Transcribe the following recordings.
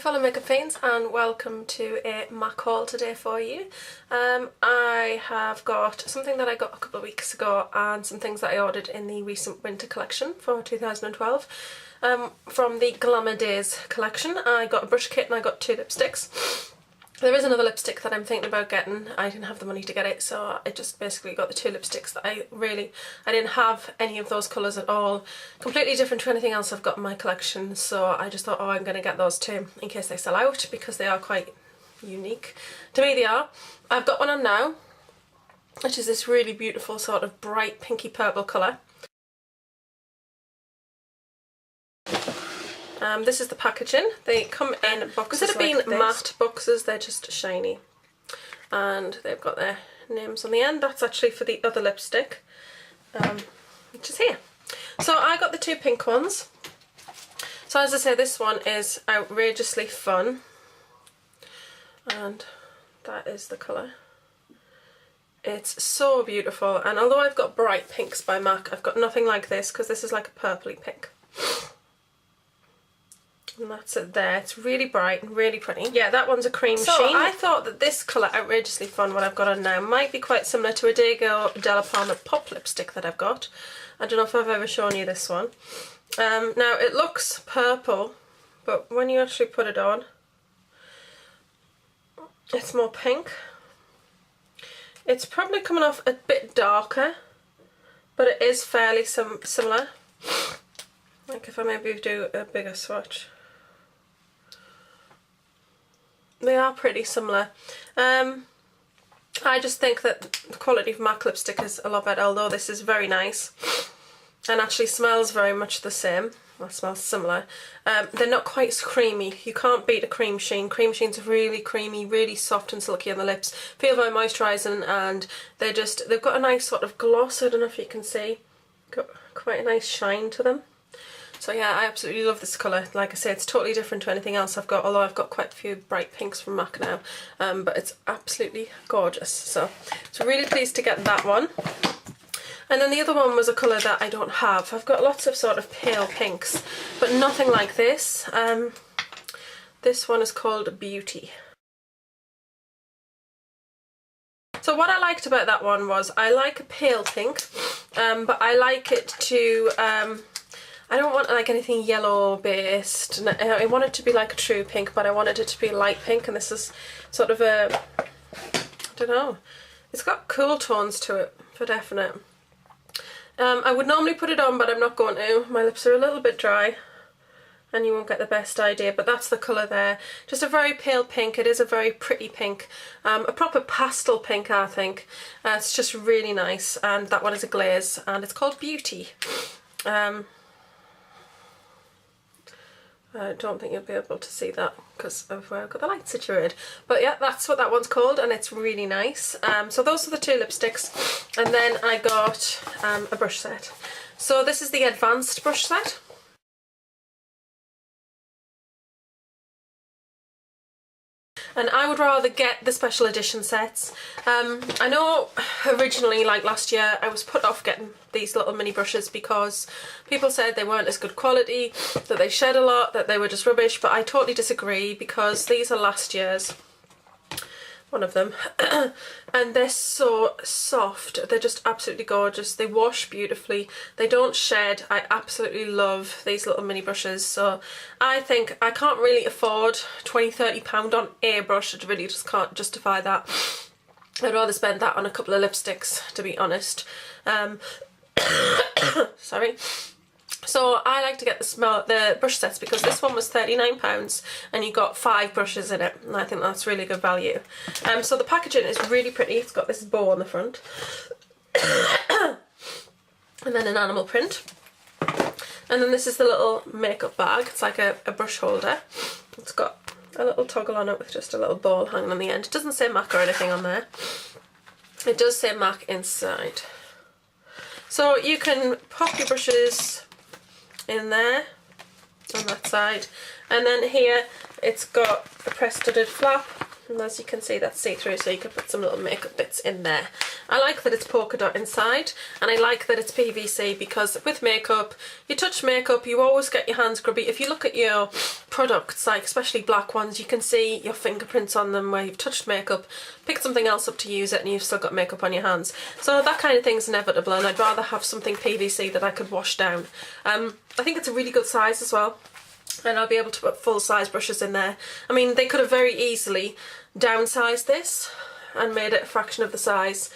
fellow makeup fiends, and welcome to a MAC haul today for you. I have got something that I got a couple of weeks ago and some things that I ordered in the recent winter collection for 2012. From the Glamour Days collection, I got a brush kit and I got 2 lipsticks. There is another lipstick that I'm thinking about getting. I didn't have the money to get it, so I just basically got the 2 lipsticks that I didn't have any of those colours at all. Completely different to anything else I've got in my collection, so I just thought, oh, I'm going to get those 2 in case they sell out, because they are quite unique. To me they are. I've got one on now, which is this really beautiful sort of bright pinky purple colour. This is the packaging. They come in boxes. Instead of being like matte boxes, they're just shiny. And they've got their names on the end. That's actually for the other lipstick, which is here. So I got the 2 pink ones. So as I say, this one is outrageously fun. And that is the colour. It's so beautiful. And although I've got bright pinks by MAC, I've got nothing like this, because this is like a purpley pink. And that's it there. It's really bright and really pretty. Yeah, that one's a cream sheen. So I thought that this colour, Outrageously Fun, what I've got on now, might be quite similar to a Diego Della Palma pop lipstick that I've got. I don't know if I've ever shown you this one. Now, it looks purple, but when you actually put it on, it's more pink. It's probably coming off a bit darker, but it is fairly similar. Like if I maybe do a bigger swatch. They are pretty similar. I just think that the quality of MAC lipstick is a lot better, although this is very nice and actually smells very much the same. Well, smells similar. They're not quite as creamy. You can't beat a cream sheen. Cream sheens are really creamy, really soft and silky on the lips. Feel very moisturising, and they've got a nice sort of gloss. I don't know if you can see. Got quite a nice shine to them. So yeah, I absolutely love this colour. Like I say, it's totally different to anything else I've got, although I've got quite a few bright pinks from MAC now. But it's absolutely gorgeous. So really pleased to get that one. And then the other one was a colour that I don't have. I've got lots of sort of pale pinks, but nothing like this. This one is called Beauty. So what I liked about that one was I like a pale pink, but I like it to... I don't want like anything yellow based. I want it to be like a true pink, but I wanted it to be light pink, and this is sort of a, I don't know, it's got cool tones to it for definite. I would normally put it on, but I'm not going to. My lips are a little bit dry and you won't get the best idea, but that's the colour there. Just a very pale pink. It is a very pretty pink, a proper pastel pink, I think. It's just really nice, and that one is a glaze, and it's called Beauty. I don't think you'll be able to see that because of where I've got the light situated. But yeah, that's what that one's called, and it's really nice. So those are the 2 lipsticks. And then I got a brush set. So this is the advanced brush set. And I would rather get the special edition sets. I know originally, like last year, I was put off getting these little mini brushes because people said they weren't as good quality, that they shed a lot, that they were just rubbish, but I totally disagree, because these are last year's, one of them, and they're so soft. They're just absolutely gorgeous. They wash beautifully. They don't shed. I absolutely love these little mini brushes. So I think I can't really afford £20–30 on a brush. I really just can't justify that. I'd rather spend that on a couple of lipsticks, to be honest. Sorry. So I like to get the brush sets, because this one was £39 and you got 5 brushes in it, and I think that's really good value. So the packaging is really pretty. It's got this bow on the front and then an animal print, and then this is the little makeup bag. It's like a brush holder. It's got a little toggle on it with just a little ball hanging on the end. It doesn't say MAC or anything on there. It does say MAC inside. So you can pop your brushes in there on that side, and then here it's got a press studded flap And as you can see, that's see-through, so you can put some little makeup bits in there. I like that it's polka dot inside, and I like that it's PVC, because with makeup, you touch makeup, you always get your hands grubby. If you look at your products, like especially black ones, you can see your fingerprints on them where you've touched makeup, picked something else up to use it, and you've still got makeup on your hands. So that kind of thing's inevitable, and I'd rather have something PVC that I could wash down. I think it's a really good size as well. And I'll be able to put full size brushes in there. I mean, they could have very easily downsized this and made it a fraction of the size,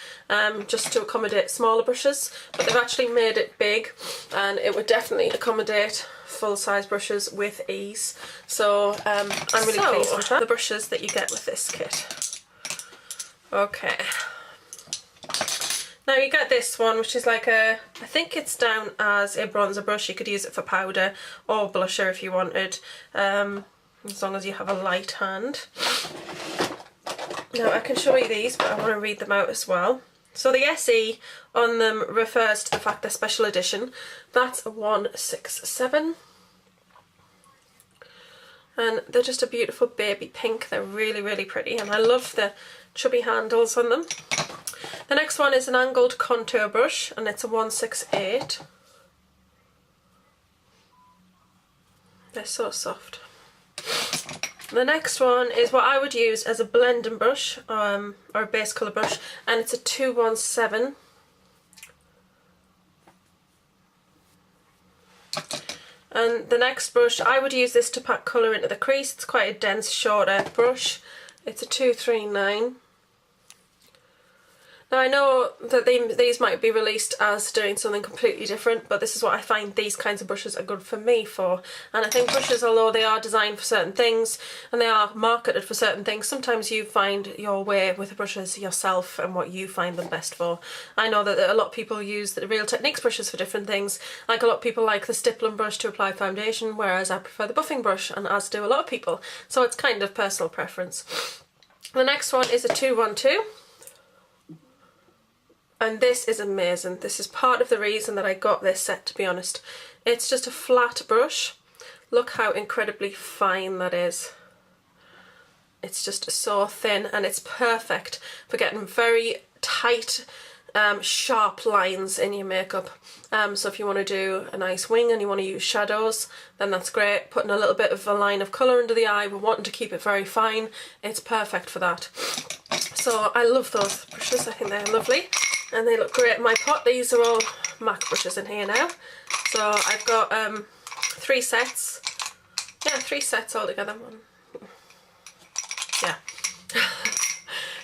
just to accommodate smaller brushes, but they've actually made it big, and it would definitely accommodate full size brushes with ease. So I'm really pleased with the brushes that you get with this kit. Okay. Now you get this one, which is like a, I think it's down as a bronzer brush. You could use it for powder or blusher if you wanted, as long as you have a light hand. Now I can show you these, but I want to read them out as well. So the SE on them refers to the fact they're special edition. That's a 167. And they're just a beautiful baby pink. They're really, really pretty, and I love the chubby handles on them. The next one is an angled contour brush, and it's a 168. They're so soft. The next one is what I would use as a blending brush, or a base colour brush, and it's a 217. And the next brush, I would use this to pack colour into the crease. It's quite a dense, shorter brush. It's a 239. Now I know that these might be released as doing something completely different, but this is what I find these kinds of brushes are good for me for. And I think brushes, although they are designed for certain things and they are marketed for certain things, sometimes you find your way with the brushes yourself and what you find them best for. I know that a lot of people use the Real Techniques brushes for different things. Like a lot of people like the stippling brush to apply foundation, whereas I prefer the buffing brush, and as do a lot of people. So it's kind of personal preference. The next one is a 212. And this is amazing. This is part of the reason that I got this set, to be honest. It's just a flat brush. Look how incredibly fine that is. It's just so thin, and it's perfect for getting very tight, sharp lines in your makeup. So if you want to do a nice wing and you want to use shadows, then that's great. Putting a little bit of a line of colour under the eye, but wanting to keep it very fine, it's perfect for that. So I love those brushes. I think they're lovely. And they look great in my pot. These are all MAC brushes in here now. So I've got 3 sets. Yeah, 3 sets altogether. Yeah.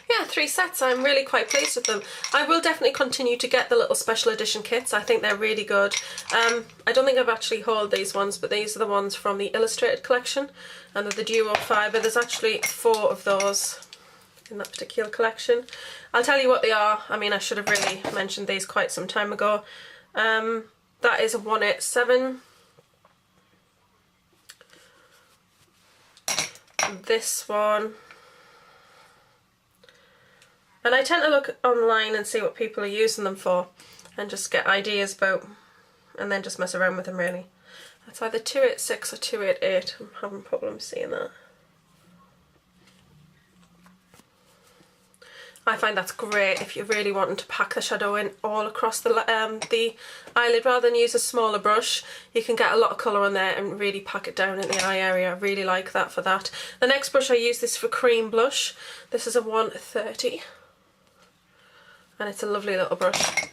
Yeah, 3 sets. I'm really quite pleased with them. I will definitely continue to get the little special edition kits. I think they're really good. I don't think I've actually hauled these ones, but these are the ones from the Illustrated collection. And they're the duo fibre. There's actually 4 of those in that particular collection. I'll tell you what they are. I mean, I should have really mentioned these quite some time ago. That is a 187. This one. And I tend to look online and see what people are using them for and just get ideas about, and then just mess around with them really. That's either 286 or 288. I'm having problems seeing that. I find that's great if you're really wanting to pack the shadow in all across the eyelid rather than use a smaller brush. You can get a lot of colour on there and really pack it down in the eye area. I really like that for that. The next brush, I use this for cream blush. This is a 130 and it's a lovely little brush.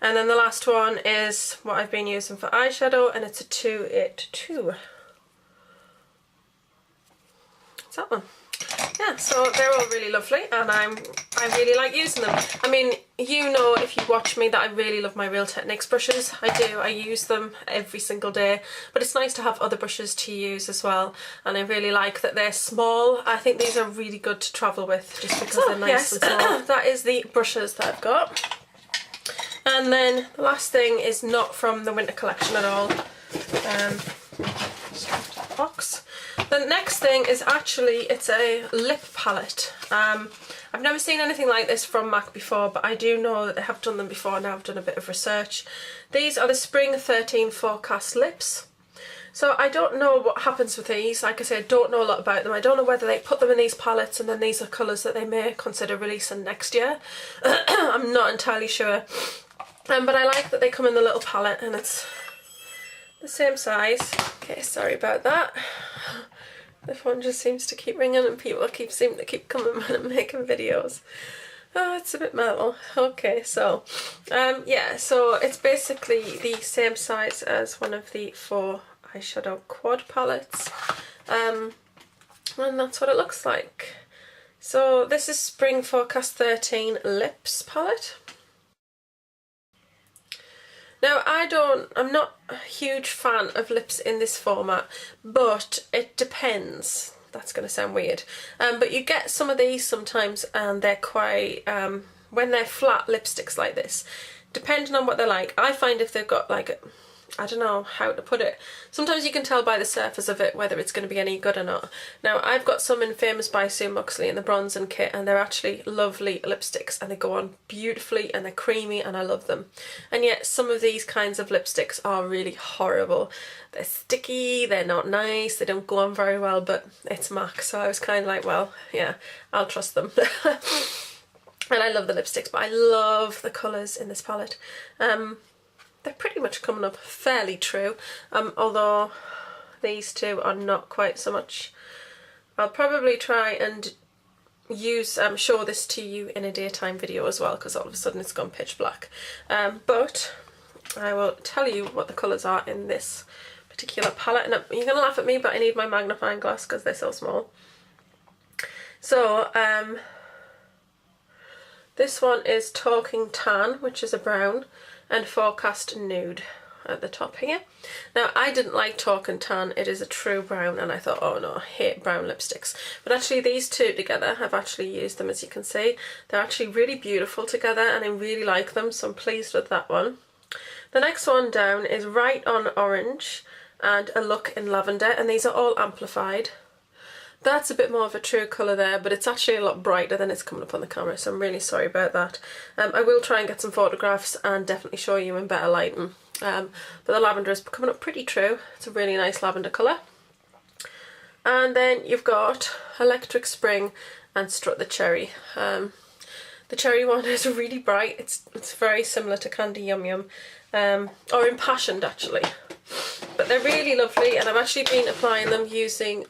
And then the last one is what I've been using for eyeshadow, and it's a 282. It's that one. Yeah, so they're all really lovely, and I really like using them. I mean, you know, if you watch me, that I really love my Real Techniques brushes. I do. I use them every single day, but it's nice to have other brushes to use as well, and I really like that they're small. I think these are really good to travel with just because they're nice and small. That is the brushes that I've got. And then the last thing is not from the winter collection at all. Box. The next thing is actually, it's a lip palette. I've never seen anything like this from MAC before, but I do know that they have done them before. Now I've done a bit of research. These are the Spring 13 Forecast lips. So I don't know what happens with these. Like I said, I don't know a lot about them. I don't know whether they put them in these palettes and then these are colours that they may consider releasing next year. I'm not entirely sure. But I like that they come in the little palette and it's the same size. Okay, sorry about that. The phone just seems to keep ringing and people seem to keep coming when I'm making videos. Oh, it's a bit metal. Okay, so yeah, so it's basically the same size as one of the 4 eyeshadow quad palettes, and that's what it looks like. So this is Spring Forecast 13 Lips palette. Now I'm not a huge fan of lips in this format, but it depends. That's going to sound weird. But you get some of these sometimes and they're quite, when they're flat lipsticks like this, depending on what they're like, I find if they've got like, I don't know how to put it, sometimes you can tell by the surface of it whether it's going to be any good or not. Now I've got some in Famous by Sue Muxley in the bronze and kit, and they're actually lovely lipsticks and they go on beautifully and they're creamy and I love them. And yet some of these kinds of lipsticks are really horrible. They're sticky, they're not nice, they don't go on very well, but it's MAC, so I was kind of like, well, yeah, I'll trust them. And I love the lipsticks, but I love the colours in this palette. They're pretty much coming up fairly true, although these two are not quite so much. I'll probably try and show this to you in a daytime video as well, because all of a sudden it's gone pitch black. But I will tell you what the colours are in this particular palette. And you're going to laugh at me, but I need my magnifying glass because they're so small. So this one is Talking Tan, which is a brown, and Forecast Nude at the top here. Now I didn't like Talking Tan, it is a true brown, and I thought, oh no, I hate brown lipsticks. But actually these two together, I've actually used them, as you can see. They're actually really beautiful together and I really like them, so I'm pleased with that one. The next one down is Right On Orange and A Look in Lavender, and these are all amplified. That's a bit more of a true colour there, but it's actually a lot brighter than it's coming up on the camera, so I'm really sorry about that. I will try and get some photographs and definitely show you in better lighting. But the lavender is coming up pretty true. It's a really nice lavender colour. And then you've got Electric Spring and Strut the Cherry. The cherry one is really bright. It's very similar to Candy Yum Yum, or Impassioned actually. But they're really lovely, and I've actually been applying them using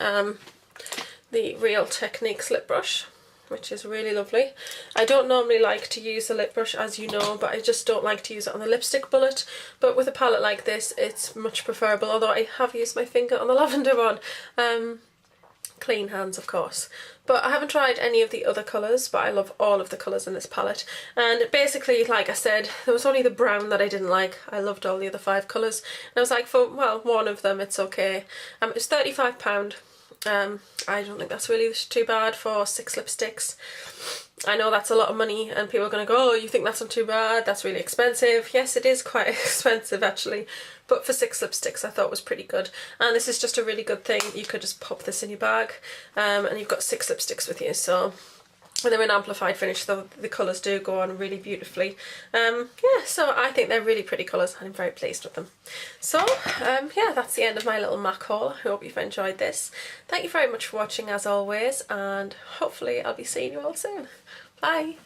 the Real Techniques lip brush, which is really lovely. I don't normally like to use a lip brush, as you know, but I just don't like to use it on the lipstick bullet. But with a palette like this, it's much preferable, although I have used my finger on the lavender one. Clean hands, of course. But I haven't tried any of the other colours, but I love all of the colours in this palette. And basically, like I said, there was only the brown that I didn't like. I loved all the other 5 colours. And I was like, for, well, one of them, it's okay. It was £35. I don't think that's really too bad for 6 lipsticks. I know that's a lot of money and people are going to go, oh, you think that's not too bad, that's really expensive. Yes, it is quite expensive actually, but for 6 lipsticks I thought was pretty good. And this is just a really good thing. You could just pop this in your bag, and you've got 6 lipsticks with you. So when they're in amplified finish, the colours do go on really beautifully. Yeah, so I think they're really pretty colours and I'm very pleased with them. So yeah, that's the end of my little MAC haul. I hope you've enjoyed this. Thank you very much for watching as always, and hopefully I'll be seeing you all soon. Bye!